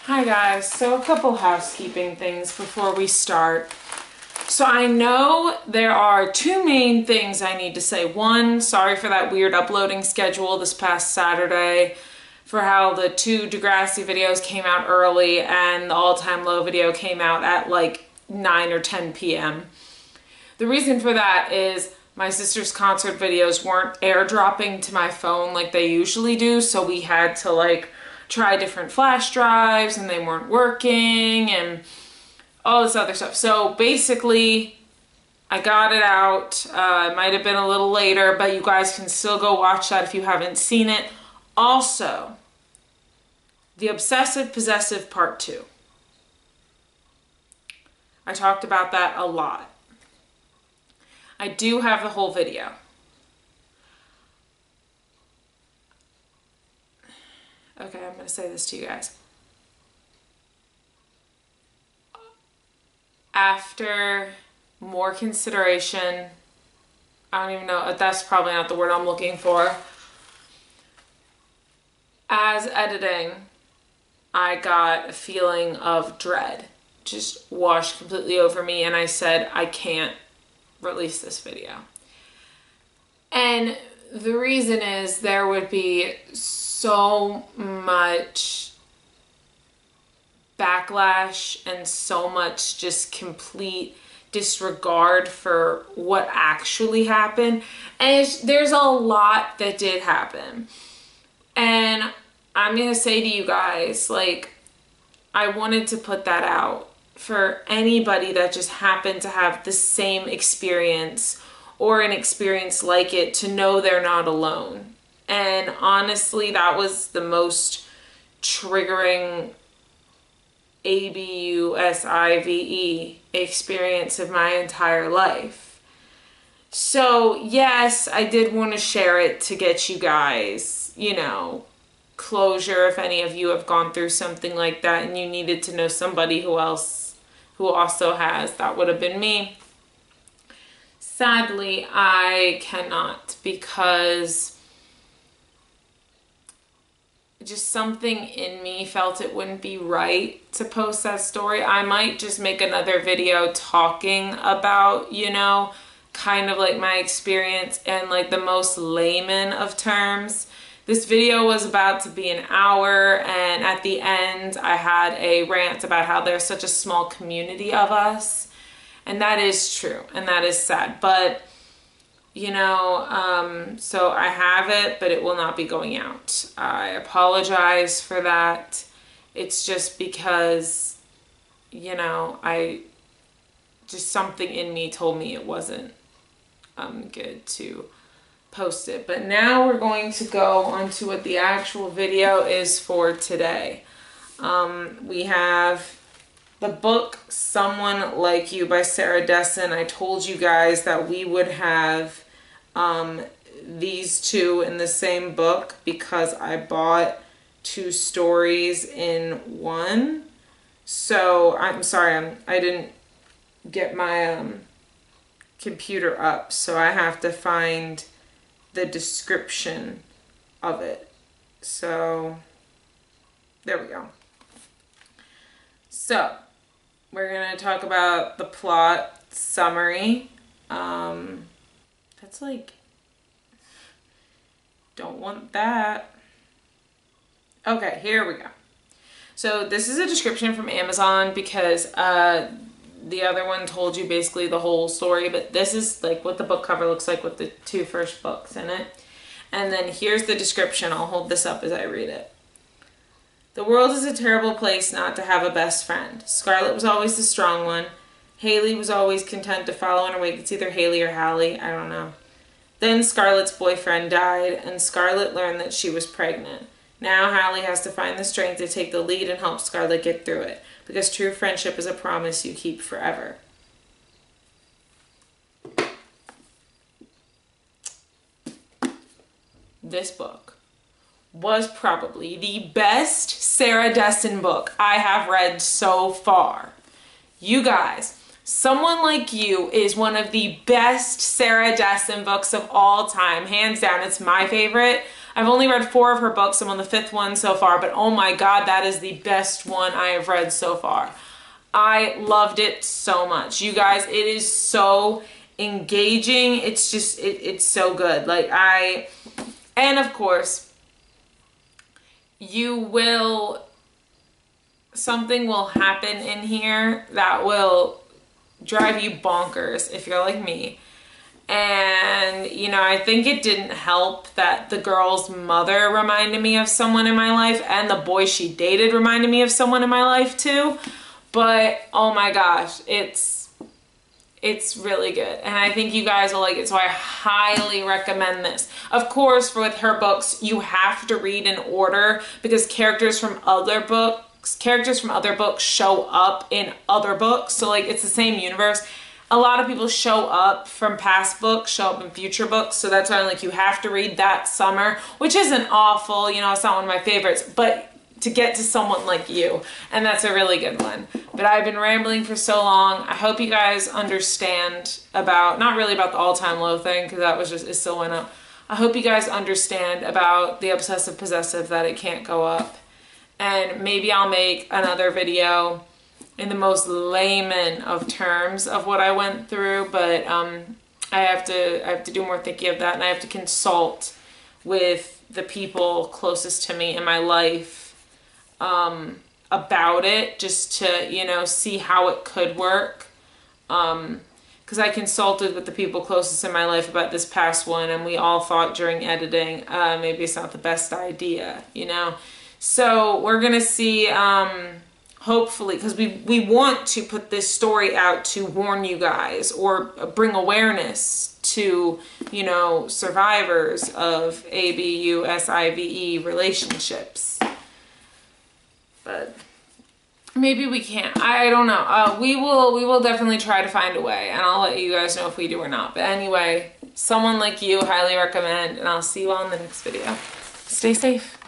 Hi guys, so a couple housekeeping things before we start. So I know there are two main things I need to say. One, sorry for that weird uploading schedule this past Saturday, for how the two Degrassi videos came out early and the all-time low video came out at like 9 or 10 p.m. The reason for that is my sister's concert videos weren't airdropping to my phone like they usually do, so we had to like try different flash drives and they weren't working and all this other stuff. So basically I got it out. It might have been a little later, but you guys can still go watch that if you haven't seen it. Also, the Obsessive Possessive Part 2. I talked about that a lot. I do have the whole video. Okay, I'm going to say this to you guys. After more consideration, I don't even know, that's probably not the word I'm looking for. As editing, I got a feeling of dread just washed completely over me, and I said, I can't release this video. And the reason is there would be so much backlash and so much just complete disregard for what actually happened. And there's a lot that did happen. And I'm gonna say to you guys, like, I wanted to put that out for anybody that just happened to have the same experience or an experience like it, to know they're not alone. And honestly, that was the most triggering ABUSIVE experience of my entire life. So yes, I did want to share it to get you guys, you know, closure if any of you have gone through something like that and you needed to know somebody who also has. That would have been me. Sadly, I cannot, because just something in me felt it wouldn't be right to post that story. I might just make another video talking about, you know, kind of like my experience in like the most layman of terms. This video was about to be an hour, and at the end I had a rant about how there's such a small community of us, and that is true and that is sad. But you know, so I have it, but it will not be going out. I apologize for that. It's just because, you know, just something in me told me it wasn't good to post it. But now we're going to go on to what the actual video is for today. We have the book Someone Like You by Sarah Dessen. I told you guys that we would have these two in the same book because I bought two stories in one. So I'm sorry, I didn't get my computer up, so I have to find the description of it. So there we go. So we're gonna talk about the plot summary. That's like, don't want that. Okay, here we go. So this is a description from Amazon because the other one told you basically the whole story, but this is like what the book cover looks like with the two first books in it. And then here's the description. I'll hold this up as I read it. The world is a terrible place not to have a best friend. Scarlett was always the strong one. Haley was always content to follow in her wake. It's either Haley or Hallie, I don't know. Then Scarlett's boyfriend died, and Scarlett learned that she was pregnant. Now Hallie has to find the strength to take the lead and help Scarlett get through it, because true friendship is a promise you keep forever. This book was probably the best Sarah Dessen book I have read so far. You guys, Someone Like You is one of the best Sarah Dessen books of all time. Hands down, it's my favorite. I've only read 4 of her books. I'm on the 5th one so far, but oh my God, that is the best one I have read so far. I loved it so much. You guys, it is so engaging. It's just, it's so good. Like and of course, something will happen in here that will drive you bonkers if you're like me. And, you know, I think it didn't help that the girl's mother reminded me of someone in my life, and the boy she dated reminded me of someone in my life too. But, oh my gosh, it's really good. And I think you guys will like it, so I highly recommend this. Of course, with her books, you have to read in order because characters from other books show up in other books. So like, it's the same universe. A lot of people show up from past books, show up in future books. So that's why I'm like, you have to read That Summer, which isn't awful. You know, it's not one of my favorites, but to get to Someone Like You. And that's a really good one. But I've been rambling for so long. I hope you guys understand about, not really about the all-time low thing, because that was just, it still went up. I hope you guys understand about the obsessive possessive, that it can't go up. And maybe I'll make another video in the most layman of terms of what I went through, but I have to do more thinking of that, and I have to consult with the people closest to me in my life about it, just to, you know, see how it could work. Because I consulted with the people closest in my life about this past one, and we all thought during editing, maybe it's not the best idea, you know? So we're gonna see, hopefully, because we want to put this story out to warn you guys or bring awareness to, you know, survivors of ABUSIVE relationships. But maybe we can't. I don't know. We will definitely try to find a way, and I'll let you guys know if we do or not. But anyway, Someone Like You, highly recommend, and I'll see you all in the next video. Stay safe.